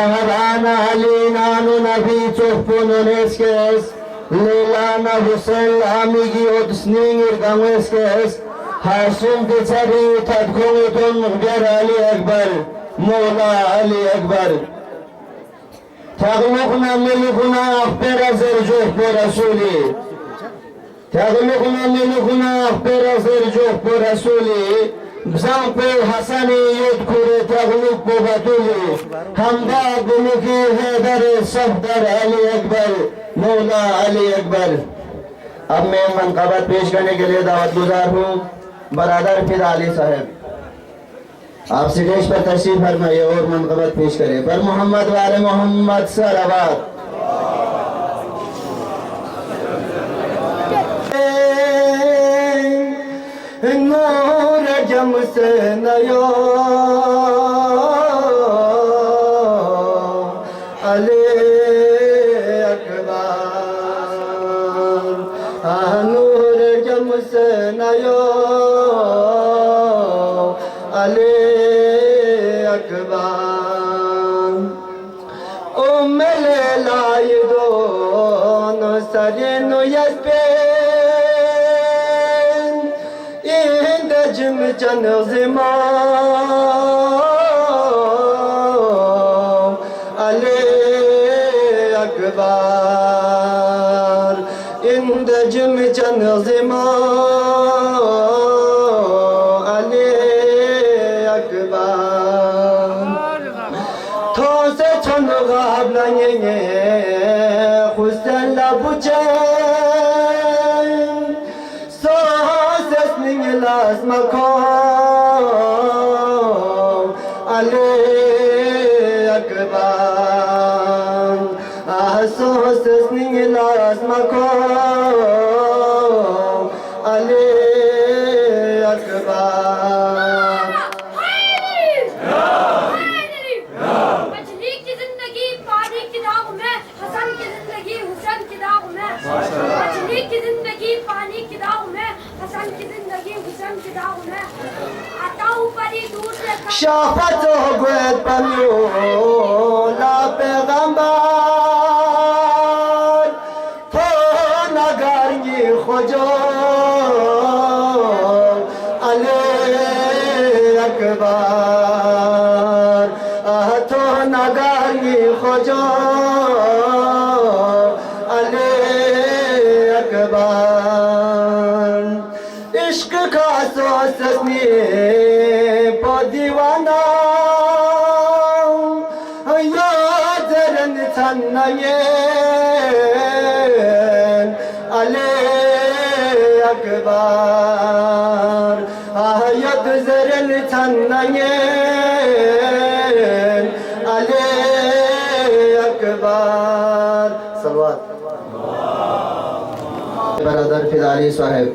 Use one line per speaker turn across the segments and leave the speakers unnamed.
Şahbana Ali nanu nabi çohpunun eskes Leylana Hüseyin amigi odisningir gameskes Haşim geçeri tadkunutun muhber Ali Ekber Mola Ali Ekber Tağlıkna melikuna ahbera zercuh bu Resulü Tağlıkna melikuna ahbera zercuh bu Resulü Bzan pe Hasani yudkure tağlık bu batuli Hamda guluki hedar safdar Ali Ekber Mola Ali Ekber अब मैं मनक़बत पेश करने के लिए दावत गुजार हूँ बरादर फिर अली साहब आप स्टेज पर तशरीफ फरमाइए और मनक़बत पेश करें पर मोहम्मद वाले मोहम्मद सलावत नूर जम से नयो अली नूर जम से नयो अली अकबर ओ मेले लाई दोनों सरिनु यस्पे इंद जिम चन जिमा अली अकबर इंद जिम चन जिमा अली अकबर थो से छन गाब लाये हुसैन ला बुचे सो से स्निंग लास मको अली अकबर सो से स्निंग लास मको अली अकबर
मछली की जिंदगी पानी की दाग में हसन की जिंदगी हुसैन की दाग में मछली की जिंदगी पानी की दाग में हसन की जिंदगी हुसैन की दाग में आता ऊपरी दूर से
शफात हो गए पमियो ला पैगंबर तो नगारी खोजो अली अकबर तो नगारी खोजो अली अकबर इश्क का सोचने पो दीवाना यादरन थन्नये अली अकबर आयत जरन थन्नये अली अकबर सलवात बरादर फिदारी साहब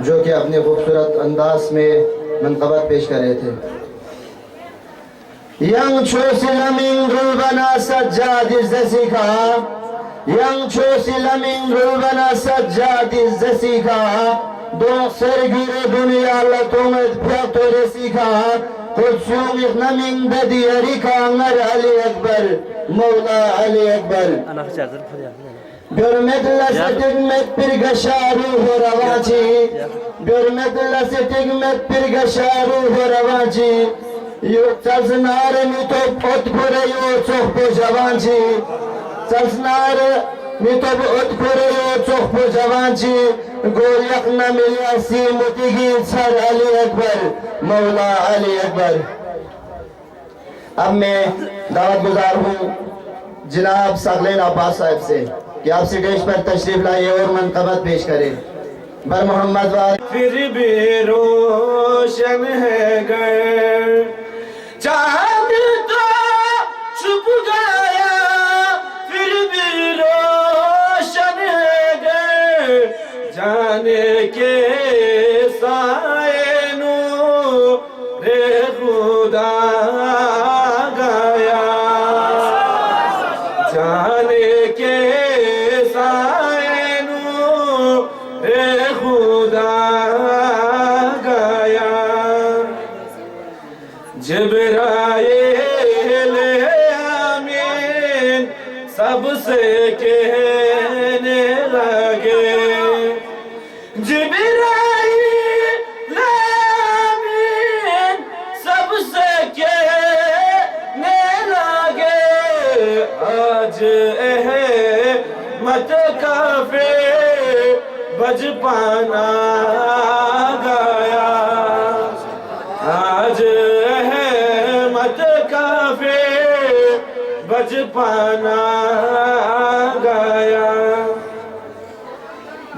जो कि अपने खूबसूरत अंदाज में मनक़बत पेश कर रहे थे Yang çösilemin rubana saccadi zesika Yang çösilemin rubana saccadi zesika Don sergüre dünyayla tomet piyatı resika Kutsum ihnamin bediyerika Anlar Ali Ekber Mevla Ali Ekber Görmediler setigmet bir gaşaru horavaci Görmediler setigmet bir gaşaru horavaci Yok çalsınare mi top ot kore yo çok bu javancı Çalsınare mi top ot kore yo çok bu javancı Gol yakna milyasi mutigi sar Ali Ekber Mevla Ali Ekber अब मैं दावत गुजार हूँ जनाब सागलेन अब्बास साहब से कि आप स्टेज पर तशरीफ लाइए और मनक़बत पेश करें बर मोहम्मद वाले
फिर भी रोशन है घर चांद तो छुप गया फिर भी रोशन है घर जाने के साए नूरे खुदा गया जाने के साए नूरे खुदा गया जिब्राइल आमीन सबसे कहने लगे जिब्राइल आमीन सबसे कहने लगे आज अहमद काफे बचपना गया आज अहमद काफे बचपना गया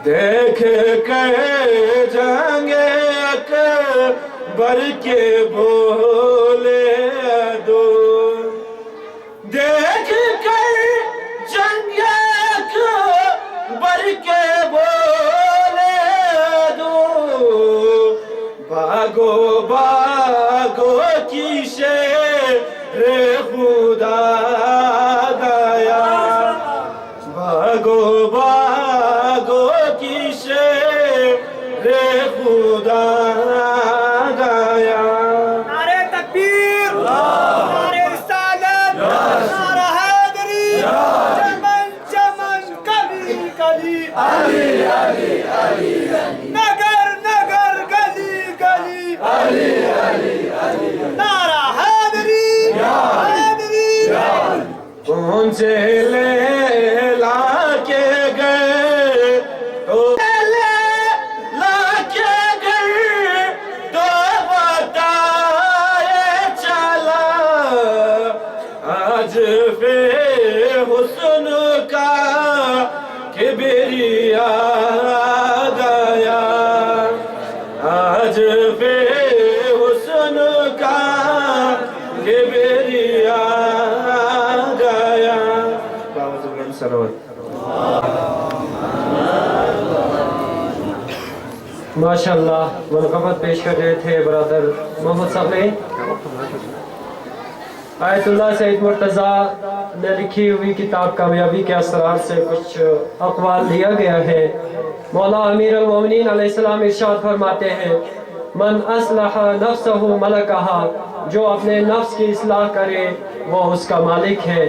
देख कर जाएंगे अकबर के बोले दो देख कर जाएंगे अकबर के बोले दो भागो भागो की शेर खुदा गया भागो भागो की शेर खुदा गया
नारे तकबीर नारे रिसालत नारा हैदरी चमन चमन कली कली अली अली अली नगर नगर गली गली अली अली अली नारा हैदरी हैदरी
कौन से ले ला के गए तो ला के गए तो बताए चला आज फिर हुस्न का किबरिया गया आज फिर हुस्न का किबरिया गया
माशाअल्लाह मुनक़बत पेश कर रहे थे बरादर मोहम्मद साहब ने आयतुल्लाह सईद मुर्तज़ा ने लिखी हुई किताब कामयाबी के असरार से कुछ अक़वाल दिया गया है। मौला अमीर अल-मोमिनीन अलैहिस्सलाम इरशाद फरमाते हैं मन अस्लहा नफ्सहु मलकहा जो अपने नफ्स की इस्लाह करे वो उसका मालिक है।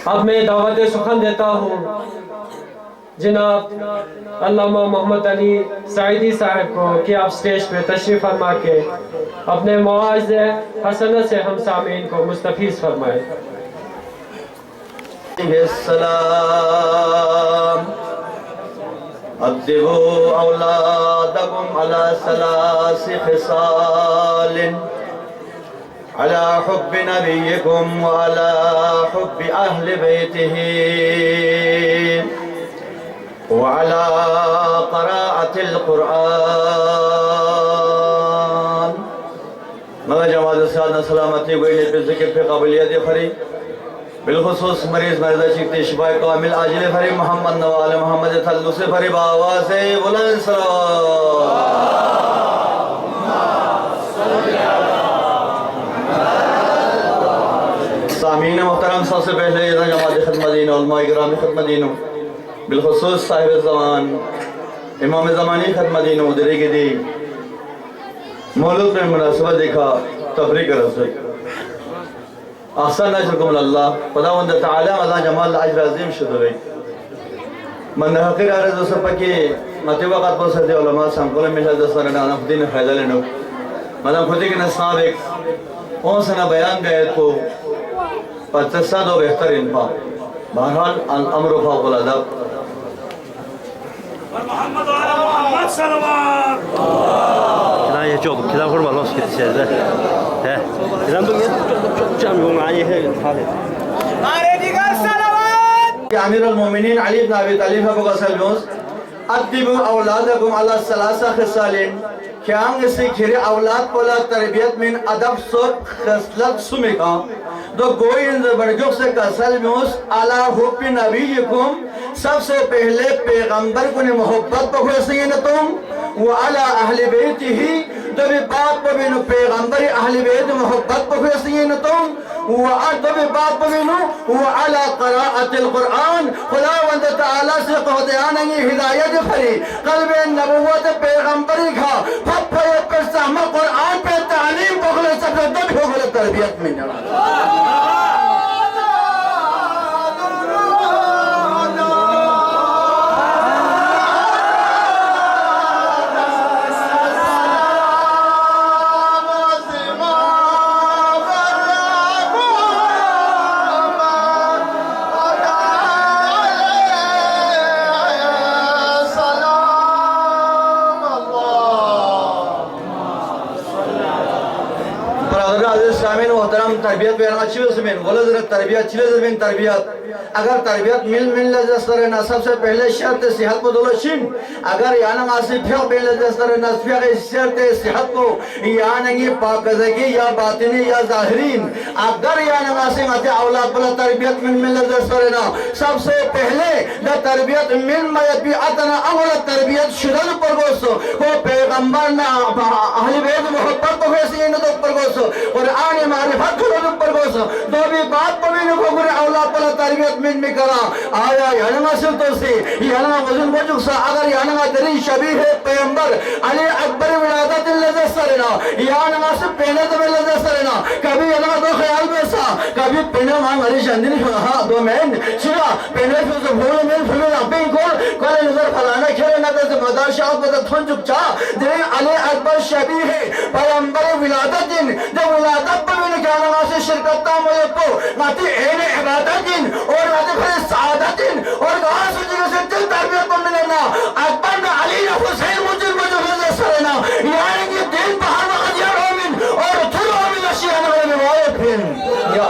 अब मैं दावत सुखन देता हूँ जनाब अल्लामा मोहम्मद अली साइदी साहब को कि आप स्टेज पे तशरीफ फरमा के अपने मवाज़े हसनत से हम सामीन को मुस्तफ़ीज़ फरमाए।
अद्दिबू औलादकुम अला सलासी खिसालिन अला हुब्बि नबिय्यिकुम व अला हुब्बि अहलि बैतिही व अला क़राअतिल क़ुरआन। मगर जमात साद सलामती गोई पे ज़िक्र पे काबिलियत फरी बिलखुसूस मरीज मर्दा चिकती शिफा कामिल आजिल फरी मोहम्मद नवाल मोहम्मद तल्लु से फरी बावा से बुलंद सामीन मोहतरम सबसे पहले जमात खिदमतीन उलमा किराम खिदमतीन बिलखुसूस साहिब ज़मान इमाम ज़मानी खिदमतीन उदरे के दी मौलूद में मुनासिबत देखा तबरीक रसूल अहसन अजरकुम अल्लाह खुदावंद तआला अल्लाह जमाल अजर अजीम शुदरे मन हकीर अर्ज सपके मते वक्त पर सदे उलमा संकुल में दसरना नफदीन फैजलनो मदम खुदी के नसाब एक कौन सा बयान गए तो पच्चीसा दो बेहतरीन पा बहरहाल अमर फाकुल अदब
मोहम्मद वाला मोहम्मद सलवात
كده يجوب كده هو والله كده سيده ها كده بقى جام يوم عليه هذا
नारे दिगर सलवात
अमीर अल-मोमिनीन अली इब्न अबी तालिब को सल्लल्लाहु अद्दिबु औलादकुम अला सलासा खिसालिन क्यांग से खिरे औलाद पोला तरबियत में अदब सो खसलत सुमिका दो गोई इन बड़गो से कसल मूस अला हुब्बि नबिय्यिकुम सबसे पहले पैगंबर को ने मोहब्बत पखोसी न तुम व अला अहले बैतिही दबे बाप बिन पैगंबर अहले बैत मोहब्बत पखोसी न तुम व अदबे बाप बिन व अला क़राअतिल कुरान खुदावंद तआला से खुदान ने हिदायत फरी कल्ब नबुवत पैगंबरी खा फफे पर सहम कुरान पे तालीम पखले सब दब हो गलत तरबियत में ना तरबियत पे आना चाहिए उसमें बोला जरा तरबियत चिले जमीन तरबियत अगर तरबियत मिल लजस्तर ना सबसे पहले शर्त सेहत को दोलो शिन अगर याना मासी फिर मिल लजस्तर ना फिर शर्त सेहत को याना ये पाकज़गी या बातिनी या ज़ाहिरीन अगर याना मासी मते औलाद पर तरबियत मिल लजस्तर ना सबसे पहले ना तरबियत मिल मयत भी अतना अवल तरबियत शुरू पर गोसो को पैगंबर ना अहले बैत मोहब्बत को वैसे इन तो पर गोसो और आने मारिफत को पर गोसो तो भी बात पर भी को गुरे औलाद पर तरबियत में करा आया याना से तो से याना वजन वजुक सा अगर याना तेरी शबीह है पैगंबर अली अकबर विलादत लजसरना याना से पहले तो लजसरना कभी याना तो ख्याल में सा कभी पहले मां अली चंदनी हां दो मैन सिवा पहले तो बोल में फुल अपने को नजर फलाना खेले ना तो मदार शाह को थन चुक चा दे अली अकबर शबीह है पैगंबर विलादत दिन जब विलादत पर मैंने याना से शिरकत तामय को माती एने इबादत दिन और राजा फिर सादतिन और कहा सुनिए से दिल तरबियत को मिलना अकबर ने अली ने हुसैन मुझे जो सरना यानी कि दिन बाहर वक्त यार आमीन और थुल आमीन अशिया ने रिवायत फिर या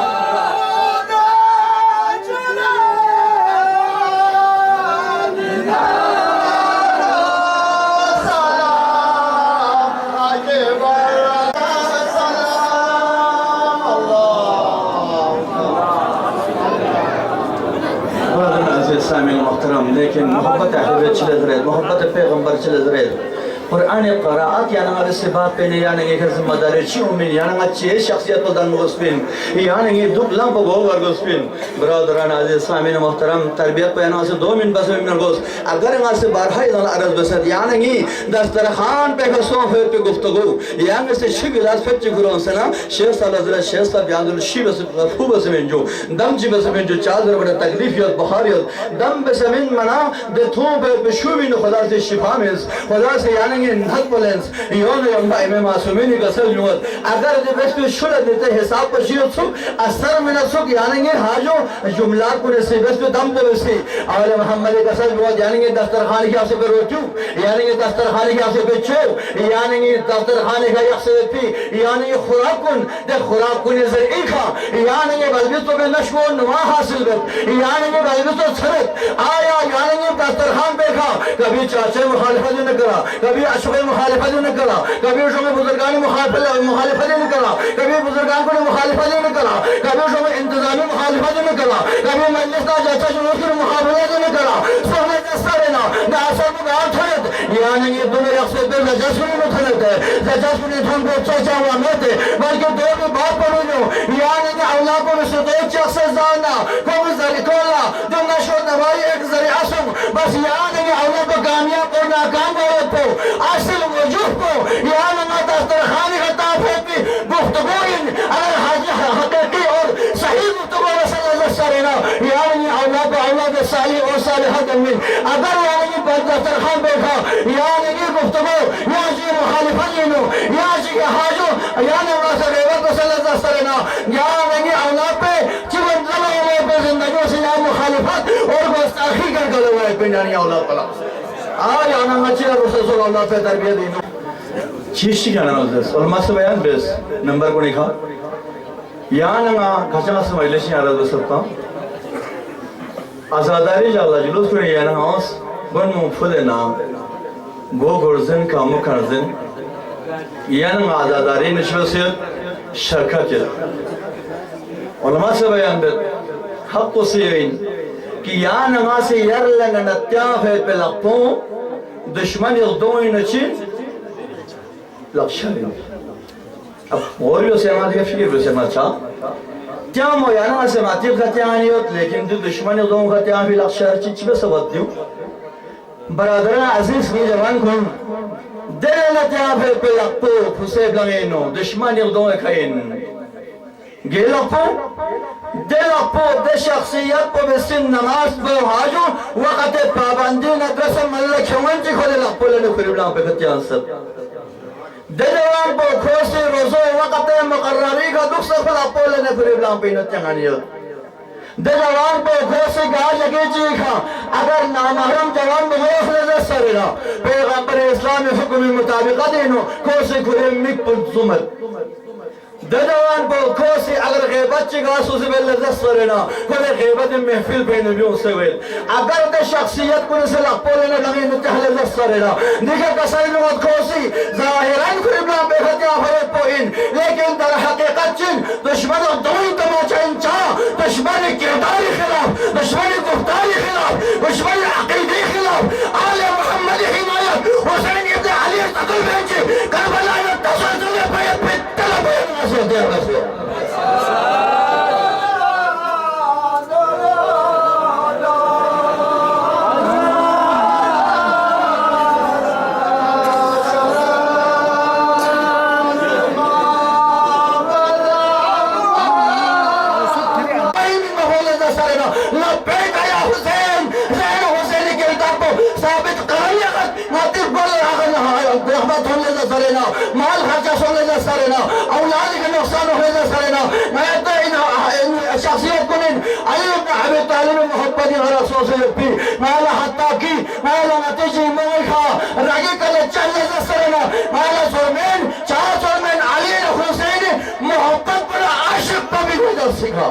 लेकिन मोहब्बत अहले चले जरेद मोहब्बत पैगंबर चले जरेद कुरान क़राअत यानी हमारे से बात पे नहीं यानी कि जिम्मेदारी चीज़ में यानी अच्छी शख्सियत को दान गोस्पिन यानी ये दुख लंब को गोबर गोस्पिन बरादरान अज़ीज़ सामीन मोहतरम तरबियत पे यानी से 2 मिनट बस में गोस अगर यहाँ से बारहा इधर अर्ज़ बसत यानी कि दस्तरखान पे कसों पे गुफ्तगू यानी से शिगिलास पे चिगुरों से ना शेख सालज़रा शेख साब यानी शी बस खूब बस में जो दम जी बस में जो चादर बड़ा तकलीफ या बहारियत दम बस में मना दे थों पे बशूबी न खुदा से शिफा में खुदा से यानी नहतबलेंस योन यम्बा इमाम मासूमीन का सल नुअत अगर जब इसको शुरू देते हिसाब पर शियो सुख असर में न सुख यानी हाजो जुमला को से बस को दम पे से और मोहम्मद का सल नुअत यानी दस्तरखान की आसे पे रोटू यानी दस्तरखान की आसे पे चो यानी दस्तरखान का यक्से पे यानी खुराकुन दे खुराकुन जरी खा यानी बलबिस तो में नशो नुमा हासिल कर यानी बलबिस तो छरत आया यानी दस्तरखान पे खा कभी चाचे मुखालिफत न करा कभी अशबे मुखालिफत न करा कभी उसमें बुजुर्गान मुखालिफत न करा कभी बुजुर्गान को मुखालिफत न करा कभी उसमें इंतजामी मुखालिफत न करा कभी मजलिस ना जैसा जुलूस मुखालिफत न करा सोने जैसा ना दासा को गांव थरत यानी ये दोनों यक्से पे जजसुनी में थरत है जजसुनी थम को चाचा हुआ मत बल्कि दो भी बात पढ़ो यानी कि औलाद को से दो चक्से जाना को जरी कोला जो नशो नवाई एक जरी आसम बस यानी कि औलाद को कामयाब और नाकाम हो तो असल वजूह को यानी ना दस्तरखानी खता फेंकी गुफ्तगूइन अगर हकीकी और सही गुफ्तगू रसूलुल्लाह सल्लल्लाहु अलैहि वसल्लम यानी औलाद सालिह और सालिहत में अगर यानी दस्तरखान बैठा यानी कि गुफ्तगू यानी मुखालिफत नो यानी कि हाजो यानी रसूलुल्लाह सल्लल्लाहु अलैहि वसल्लम यानी औलाद पे जीवन जमाने पे जिंदगी से यानी मुखालिफत और गुस्ताखी कर गलो है पिंडानी औलाद पला आज आना मच्छी रसूल अल्लाह पे तरबियत देना चीज़ क्या ना उधर और मस्त बयान बेस नंबर को लिखा यहाँ ना खचाना से महिला से आराध बसता आज़ादारी जाला जुलूस को यहाँ ना हाउस बन मुफ़्त ना गो गुर्जन कामो करजन यहाँ ना आज़ादारी नशे से शर्कत है और मस्त बयान बेस हक़ को से कि यहाँ ना से यार लगन त्याग है पे लगतों दुश्मन यक़दों इनची लक्ष्य अब और भी उसे हमारे क्या फिक्र उसे मचा क्या मोयाना से मातिब का त्याग नहीं होता लेकिन जो दुश्मन यक़दों का त्याग भी लक्ष्य चीज़ में सबक दूँ बरादरान अज़ीज़ की जवान कौन दिल न त्याग है पे लगतों फुसे गंगेनो दुश्मन यक़दों खाइन गेलपो दिलपो दे शख्सियत को बेसिन नमाज पे हाजो वक़्त पाबंदी न दरस मल्ल खमंची खोले लपो लेने खुरिबला पे खत्यान सब दजवान को खोसे रोज़ो वक़्त मुकर्ररी का दुख से लपो लेने खुरिबला पे न चंगानियो दजवान को खोसे गाज लगे चीखा अगर नामहरम जवान में हो सरेना पैगंबर इस्लाम हुक्म मुताबिक देनो खोसे खुरे मिक पुजुमत दजवान को खोसे अगर ग़ैबत चिगासु से बेल दसरेना कोई ग़ैबत महफिल पे नबियों से बेल अगर ते शख्सियत को से लपोले ने लगे न चहले दसरेना दिखे कसई मत खोसी ज़ाहिरन खुरिबला बेखतिया होए पोइन लेकिन दर हकीकत चिन दुश्मन दोई तमाचा इंचा दुश्मन किरदार खिलाफ दुश्मन गुफ्तार खिलाफ दुश्मन अकीदे खिलाफ आले मोहम्मद हिमायत हुसैन इब्न अली तकल बेंचे करबला में तसल्सल बैत पे तलब दे रसो माल खर्चा सोने जा सरेना औलाद के नुकसान होने जा सरेना मैं तो इन शख्सियत को इन अली इब्न अबी तालिब मोहब्बत रसूल से भी माला हत्ता की माला नतीजे मोई खा रागी कले चलने जा सरेना माला सुरमैन चार सुरमैन अली हुसैन मोहब्बत पर आशिक पर भी गुजर सिखा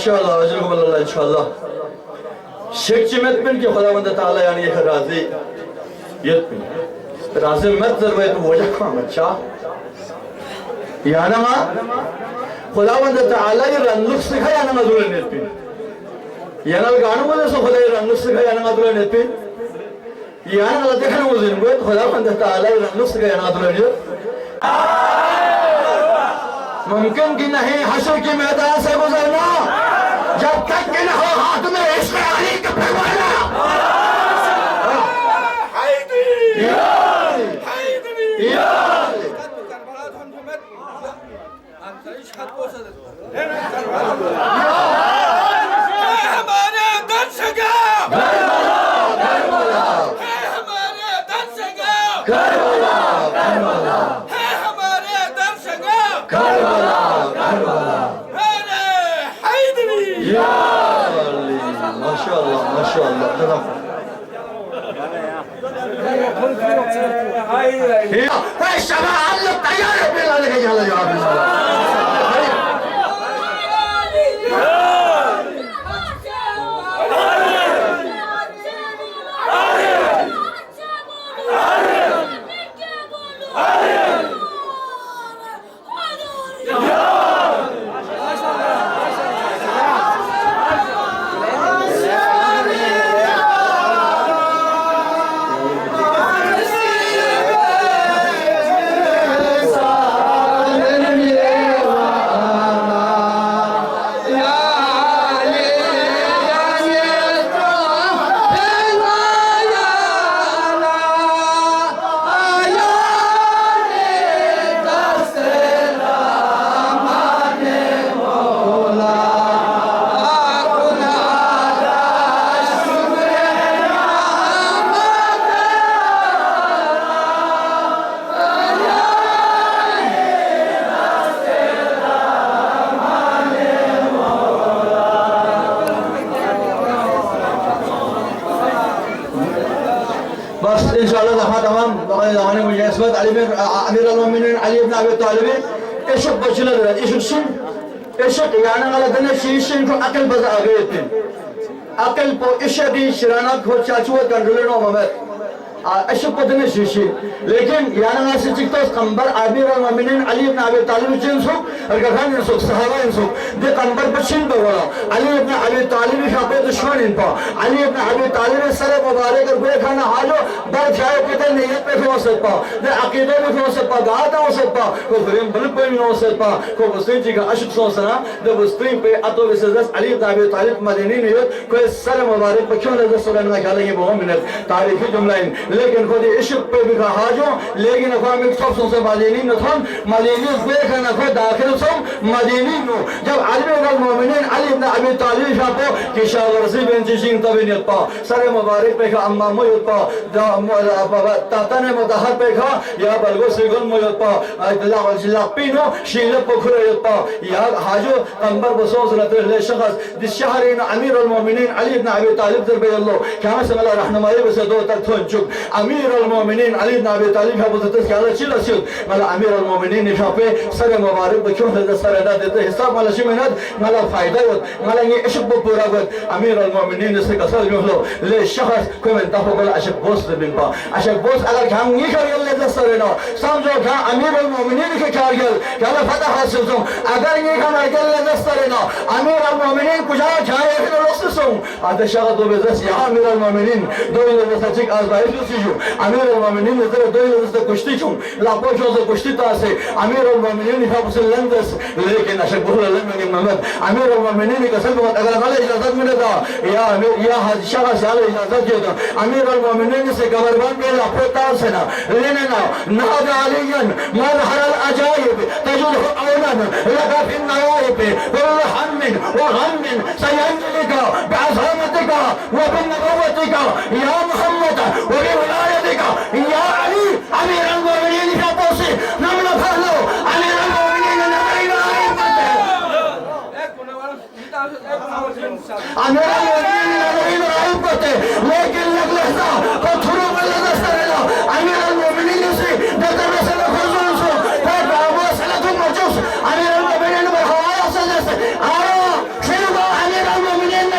माशाअल्लाह अजरुकुमुल्लाह इंशाअल्लाह शेख चिमत बिन के खुदावंद ताला यानी ये राजी यत राजी मत जरवे तो वजह का अच्छा याना मा खुदावंद ताला ये रंगुस सिखा याना मधुर नेत पिन याना गानो बोले सो खुदा ये रंगुस सिखा याना मधुर नेत पिन याना ला देखने वो दिन को खुदावंद ताला ये रंगुस सिखा याना मधुर नेत मुमकिन कि नहीं हशर के मैदान से गुजरना जब तक कि न हो हाथ में इश्क़ अली का पैमाना
हमारे दर्शक
माशाअल्लाह माशाअल्लाह शबा अल्लाह तैयार है बिल्ला लेके चला जवाब बस इंशाअल्लाह दफा तमाम ज़माने में जैसबत अली बिन अमीर अल-मोमिनीन अली इब्न अबी तालिब इशक बचला दर इशक सुन इशक याना वाला दने शीशिन को अकल बजा गए थे अकल पो इशदी शिराना को चाचुआ कंट्रोल नो ममत अशुक पदने शीशी लेकिन याना से चिक्तोस कंबर Aamir al-Mu'minin Ali ibn Abi Talib जिनसु और कहानी जिनसु सहाबा जिनसु दे कंबर पश्चिम बवाला Ali ibn Abi Talib शापे दुश्मन इनपा Ali ibn Abi Talib सरे मुबारक और वे खाना हालो दर जाए कितने नियत पे हो सकता दे अकीदे में हो सकता गाता हो सकता को प्रेम बल पे में हो सकता को वस्तीन जी का अशुक सोचना दे वस्तीन पे अतो विशेष Ali ibn Abi Talib मदीनी नियत कोई सरे मुबारक पर क्यों नजर सुरन ना ख्याल ये बहुत मिनट तारीखी जुमला इन लेकिन खुद इश्क पे भी कहा जो लेकिन अफाम एक सब से मदीनी न थम मदीनी देख न खुद दाखिल सम मदीनी नो जब Aamir al-Mu'minin Ali ibn Abi Talib शापो कि शावर्सी बेंच सिंह तभी नियत पा सरे मुबारक पे का अम्मा मोयत पा ताता ने मुदहर पे का या बलगो सिगन मोयत पा अल्लाह पिनो शील पोखरे यत पा या हाजो अंबर बसोस रते ले शखस दिस शहरीन अमीर al-Mu'minin Ali ibn Abi Talib दर बेल्लो क्या समला रहनुमाई बसे दो तक थोंचुक अमीर al-Mu'minin Ali ibn Abi Talib का बुझते क्या चिल चिल मला अमीर al-Mu'minin निशापे सरे मुबारक बच्चों से सरे दा देते हिसाब मला शिमिनत मला फायदा होत मला ये इश्क पूरा होत अमीर al-Mu'minin से कसर जो लो ले शखस कोई में ताफो कल अशक बोस बिन पा अशक बोस अगर हम ये कर ले दे सरे ना समझो क्या अमीर al-Mu'minin के कारगिल क्या ला फतह हासिल तुम अगर ये खाना कर ले दे सरे ना अमीर al-Mu'minin कुछ जाए है लोग आते शगत दो बेज़स या अमीर al-Mu'minin दो लोग सचिक आज़ाई जो सीजो अमीर al-Mu'minin ने तेरे दो लोग से कुश्ती चुम लापोचों से कुश्ती तासे अमीर al-Mu'minin ने आप उसे लंदस लेकिन अशक बोला लंदन मोहम्मद अमीर al-Mu'minin ने कसम बहुत अगर हमारे इजाज़त मिले था या शगत साले इजाज़त जो था अमीर al-Mu'minin से गवर्नमेंट के लापोता से ना लेने ना नाद अलीयन मरहल अजाइब तजुल औलन लगा फिर नवाइब वल हम्मिन व गम्मिन सयंजलिका بعظمتك وبنبوتك يا محمد وبولايتك يا علي أمير المؤمنين في الطوسي نمل فهلو أمير المؤمنين نمرين رائبته أمير المؤمنين نمرين رائبته لكن لك لحظة قد خروق الذي استرنا أمير المؤمنين يسري دكتور رسول خزونسو فأبا أبو سلة المجوس أمير المؤمنين بالخوايا سلس شنو أمير المؤمنين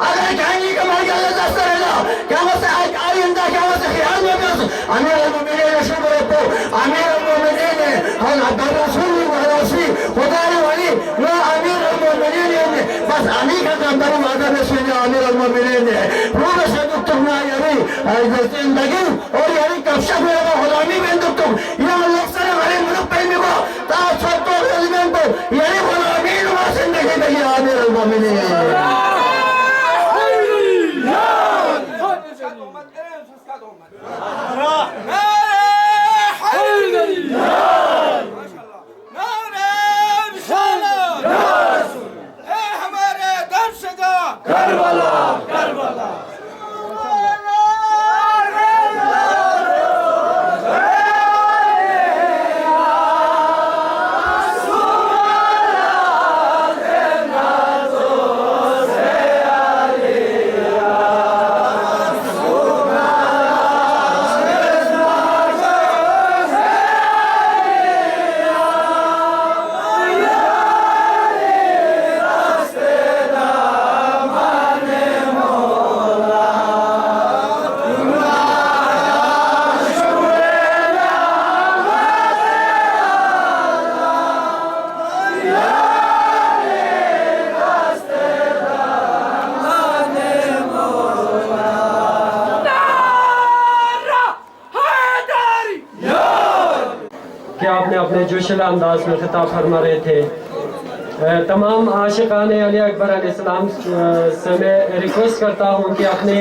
अगर कहीं का मर गया दस्तर है ना क्या मत आज आइंदा क्या मत ख्याल में बस अमीर al-Mu'minin ने शुरू रखो अमीर al-Mu'minin ने हम अब्दुल रसूल वसी खुदा ने वाली ना अमीर al-Mu'minin ने बस अली का अंदर वादा में सुना अमीर al-Mu'minin ने पूरा सब तुम ना यानी जिंदगी और यानी कब्जा में गुलामी में तुम ये लोग सारे हमारे मुल्क पे में को ताकत तो एलिमेंट यानी गुलामी में जिंदगी में अमीर al-Mu'minin अपने जोशिला अंदाज में खिताब फरमा रहे थे। तमाम आशिकान अली अकबर अलैहिस्सलाम से मैं रिक्वेस्ट करता हूँ कि अपने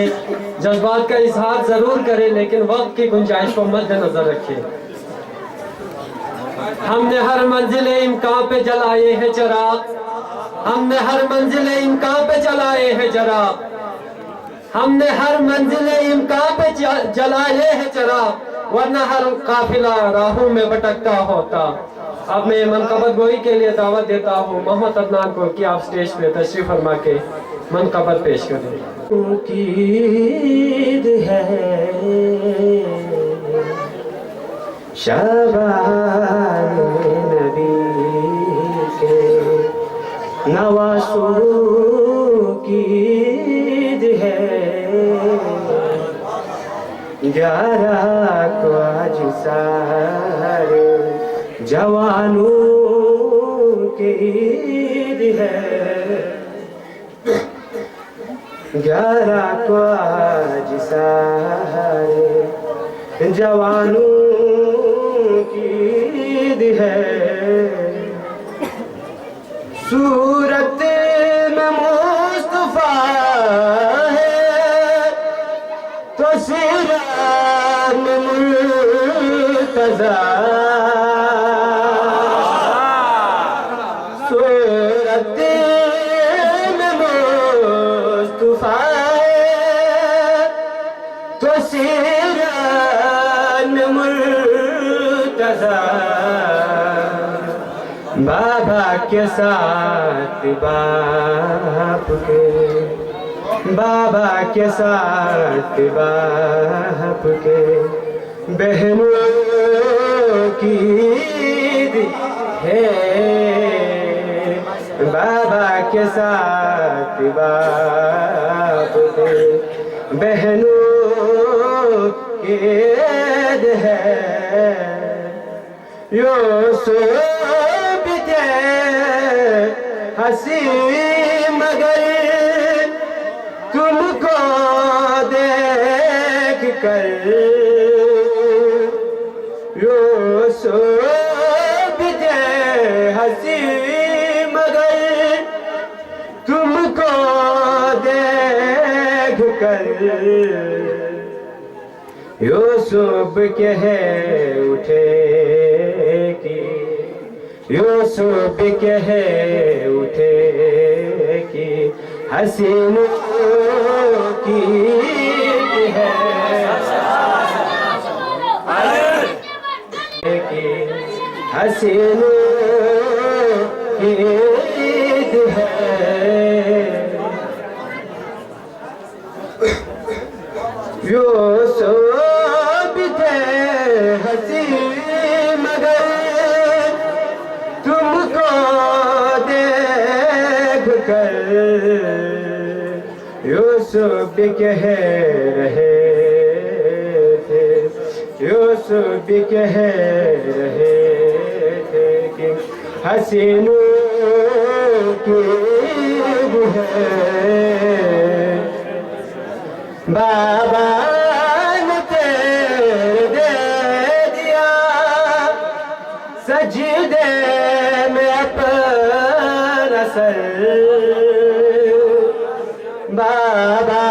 जज्बात का इजहार ज़रूर करें, लेकिन वक्त की गुंजाइश को मद्देनजर रखें। हमने हर मंजिले इम्कान पे जलाए हैं चिराग, हमने हर मंजिले इम्कान पे जलाए हैं चिराग, हमने हर मंजिले इम्कान पे जलाए हैं चिराग, वरना हर काफिला राहों में भटकता होता। अब मैं मनकबत गोई के लिए दावत देता हूँ मोहम्मद अदनान को कि आप स्टेज पे तशरीफ फरमा के मनकबत पेश करें। ईद है शाबान नबी के नवासों की ईद है,
11 को आज सारे जवानों की ईद है। 11 को आज सारे जवानों की ईद है। सूरत में मुस्तफा है तो सीरत में मुर्तज़ा। सूरत में मुस्तफा है तो सीरत में मुर्तज़ा। बाबा के साथ बाप के, बाबा के साथ बाप के, बहनों की ईद है। बाबा के साथ बाप के, बहनों की ईद है। यूसुफ थे हंसी मगर तुमको देख कर। यूसुफ थे हंसी मगर तुमको देख कर। यूसुफ कह उठे कि, यूसुफ कह उठे कि हसीनों की ईद है। कि हसीनों की ईद है। यूसुफ थे हंसी मगर तुमको देख कर। यूसुफ कह रहे थे, यूसुफ कह रहे थे कि हसीनों की ईद है। बाबा ने तेरे दे दिया सजदे में अपना सर। बाबा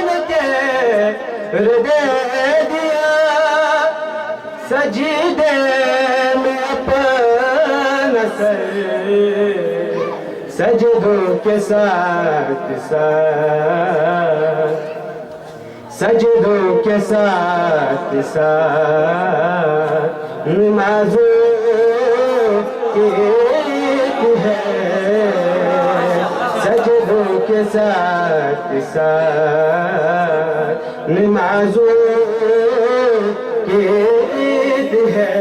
ने तेरे दे दिया सजदे में अपना सर। सजदों के साथ साथ, सजदों के साथ साथ नमाज़ों की ईद है। सजदों के साथ साथ नमाज़ों की ईद है।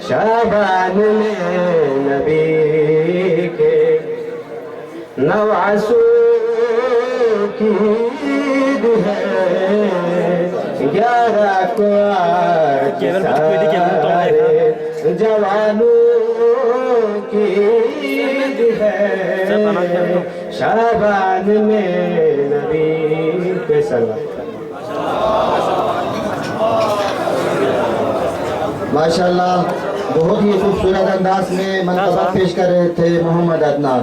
शाबान में नबी के नवासों की ईद है। 11 को आज सारे जवानों की ईद है। शाबान में नबी के सलाम।
माशाल्लाह बहुत ही खूबसूरत अंदाज में मनक़बत पेश कर रहे थे Mohammad Adnan.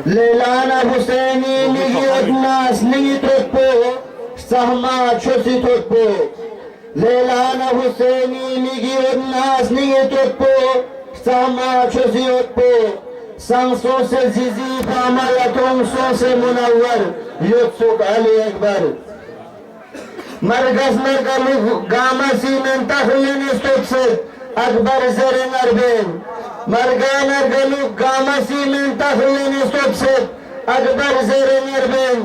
Leylana Hüseyin'i yodnas ningi tutpu Sahma çösi tutpu Leylana Hüseyin'i yodnas ningi tutpu Sahma çösi tutpu Sanso se zizi pamalaton so se munawwar Yutsuk Ali Ekber Margaz mergalu gamasi men tahlini stutsit Akbar zerin arbin Margana galu gamasi min tahlin istobset akbar zerin erbin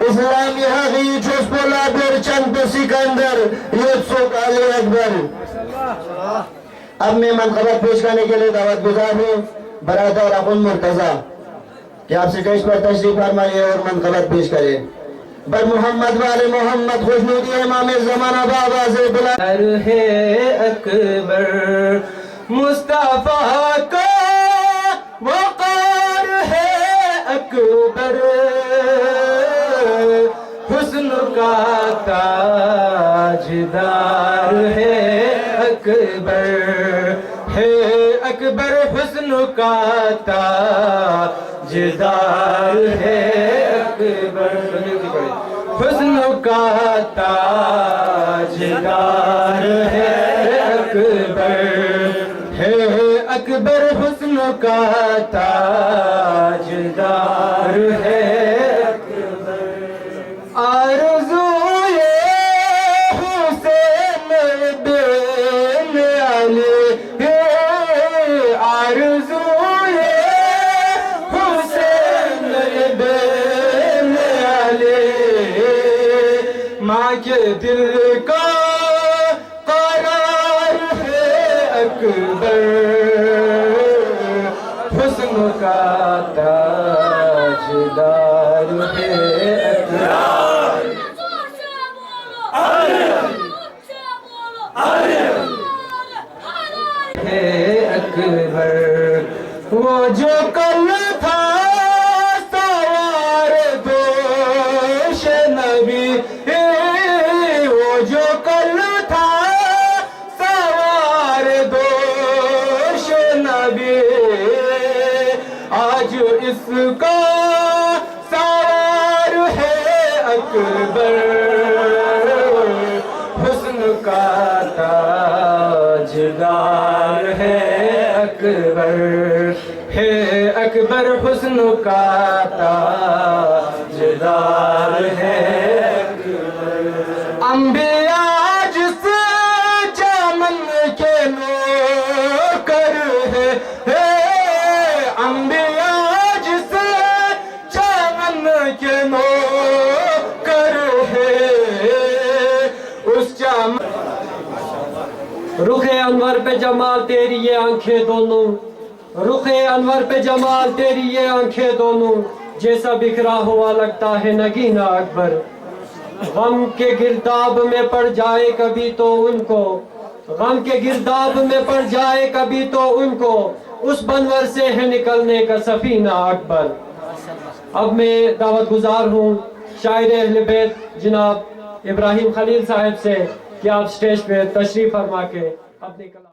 İslami haqi çospola bir çand Sikandar युसुफ अली अकबर। अब मैं मनक़बत पेश करने के लिए दावत गुजार हूँ बरादर अकुल मुर्तजा कि आपसे कश पर तशरीफ फरमाइए और मनक़बत पेश करें। बर मोहम्मद वाले मोहम्मद खुशनूदी इमाम ज़माना बाबा से बुला
है अकबर मुस्तफा का वक़ार है अकबर हुस्न का ताजदार है अकबर हुस्न का ताजदार है अकबर हुस्न का ताजदार है अकबर हुस्न का ताजदार है आरज़ूए हुसैन बिन अली आरज़ूए हुसैन बिन अली माँ के दिल का करार है अकबर हुस्न का ताजदार है अकबर वो जो कल था सवार दोष नबी वो जो कल था सवार दोष नबी आज इसका सवार है अकबर हुस्न का ताजदार है अकबर हुस्न का ताजदार है अंबिया जिस चमन के नौकर है अंबिया जिस चमन के नौकर है उस चमन रुखे अनवर पे जमाल तेरी ये आंखें दोनों रुखे अनवर पे जमाल तेरी ये आंखें दोनों जैसा बिखरा हुआ लगता है नगीना अकबर गम के गिरदाब में पड़ जाए कभी तो उनको गम के गिरदाब में पड़ जाए कभी तो उनको उस बनवर से है निकलने का सफीना अकबर। अब मैं दावत गुजार हूँ शायर अहले बैत जनाब इब्राहिम खलील साहब से कि आप स्टेज पे तशरीफ फरमा के अपनी कलाम